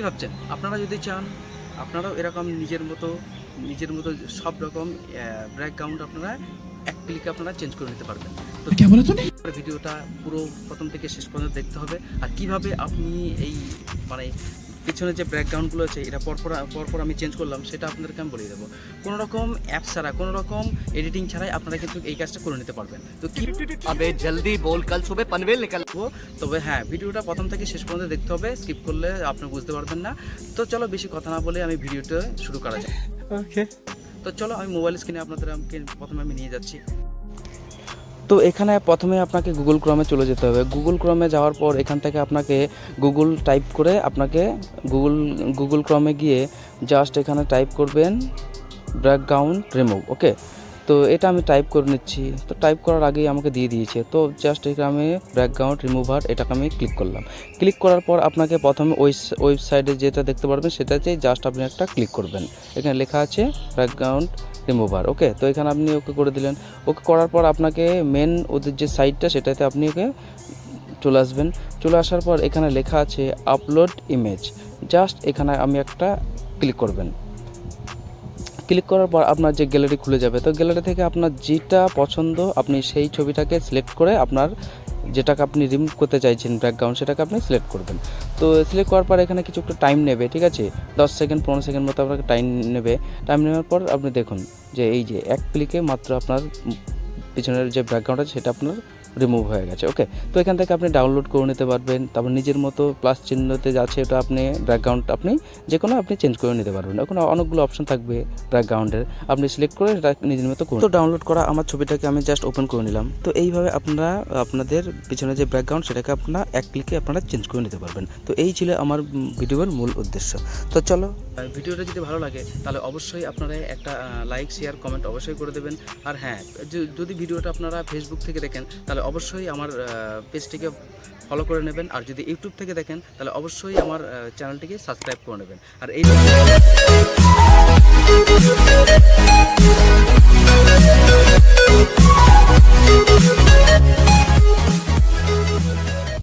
ভাবছেন? আপনারা যদি চান আপনারাও এরকম নিজের মতো সব রকম ব্যাকগ্রাউন্ড আপনারা এক ক্লিকে আপনারা চেঞ্জ করে নিতে পারবেন। তো ভিডিওটা পুরো প্রথম থেকে শেষ পর্যন্ত দেখতে হবে। আর কিভাবে আপনি এই মানে পিছনে যে ব্যাকগ্রাউন্ডগুলো আছে এটা পরপর আমি চেঞ্জ করলাম সেটা আপনাদেরকে আমি বলে দেবো। কোনো রকম অ্যাপ ছাড়া, কোনো রকম এডিটিং ছাড়াই আপনারা কিন্তু এই কাজটা করে নিতে পারবেন। তো কি अबे जल्दी बोल, कल सुबह पनवेल निकल। তবে হ্যাঁ, ভিডিওটা প্রথম থেকে শেষ পর্যন্ত দেখতে হবে, স্কিপ করলে আপনি বুঝতে পারবেন না। তো চলো বেশি কথা না বলে আমি ভিডিওটা শুরু করা যায়। ओके, তো চলো আমি মোবাইল স্ক্রিনে আপনাদেরকে প্রথমে আমি নিয়ে যাচ্ছি। তো এখানে প্রথমে আপনাকে গুগল ক্রমে চলে যেতে হবে। গুগল ক্রমে যাওয়ার পর এখান থেকে আপনাকে গুগল টাইপ করে আপনাকে গুগল ক্রমে গিয়ে জাস্ট এখানে টাইপ করবেন ব্যাকগ্রাউন্ড রিমুভ। ওকে, তো এটা আমি টাইপ করে নিচ্ছি। তো টাইপ করার আগেই আমাকে দিয়ে দিয়েছে। তো জাস্ট এখানে আমি ব্যাকগ্রাউন্ড রিমুভার এটাকে আমি ক্লিক করলাম। ক্লিক করার পর আপনাকে প্রথমে ওয়েবসাইটে যেটা দেখতে পারবেন সেটাতে জাস্ট আপনি একটা ক্লিক করবেন। এখানে লেখা আছে ব্যাকগ্রাউন্ড রিমুভার। ওকে, তো এখানে আপনি ওকে করে দিলেন। ওকে করার পর আপনাকে মেন ওদের যে সাইটটা সেটাতে আপনি ওকে চলে আসবেন। চলে আসার পর এখানে লেখা আছে আপলোড ইমেজ। জাস্ট এখানে আমি একটা ক্লিক করবেন। ক্লিক করার পর আপনার যে গ্যালারি খুলে যাবে। তো গ্যালারি থেকে আপনার যেটা পছন্দ আপনি সেই ছবিটাকে সিলেক্ট করে আপনার যেটাকে আপনি রিমুভ করতে চাইছেন ব্যাকগ্রাউন্ড সেটাকে আপনি সিলেক্ট করবেন। তো সিলেক্ট করার পর এখানে কিছু একটু টাইম নেবে, ঠিক আছে, 10 সেকেন্ড 15 সেকেন্ড মতো আপনাকে টাইম নেবে। টাইম নেওয়ার পর আপনি দেখুন যে এই যে এক ক্লিকে মাত্র আপনার পিছনের যে ব্যাকগ্রাউন্ড আছে সেটা আপনার রিমুভ হয়ে গেছে। ওকে, তো এখান থেকে আপনি ডাউনলোড করে নিতে পারবেন। তারপর নিজের মতো প্লাস চিহ্নতে যাচ্ছে ওটা আপনি ব্যাকগ্রাউন্ড আপনি যে কোনো আপনি চেঞ্জ করে নিতে পারবেন। এখন অনেকগুলো অপশন থাকবে ব্যাকগ্রাউন্ডের, আপনি সিলেক্ট করে এটা নিজের মতো করুন। তো ডাউনলোড করা আমার ছবিটাকে আমি জাস্ট ওপেন করে নিলাম। তো এইভাবে আপনারা আপনাদের পিছনে যে ব্যাকগ্রাউন্ড সেটাকে আপনারা এক ক্লিকে আপনারা চেঞ্জ করে নিতে পারবেন। তো এই ছিল আমার ভিডিওর মূল উদ্দেশ্য। তো চলো, ভিডিওটা যদি ভালো লাগে তাহলে অবশ্যই আপনারা একটা লাইক শেয়ার কমেন্ট অবশ্যই করে দেবেন। আর হ্যাঁ, যদি ভিডিওটা আপনারা ফেসবুক থেকে দেখেন তাহলে অবশ্যই আমার পেজটিকে ফলো করে নেবেন। আর যদি ইউটিউব থেকে দেখেন তাহলে অবশ্যই আমার চ্যানেলটিকে সাবস্ক্রাইব করে নেবেন। আর এই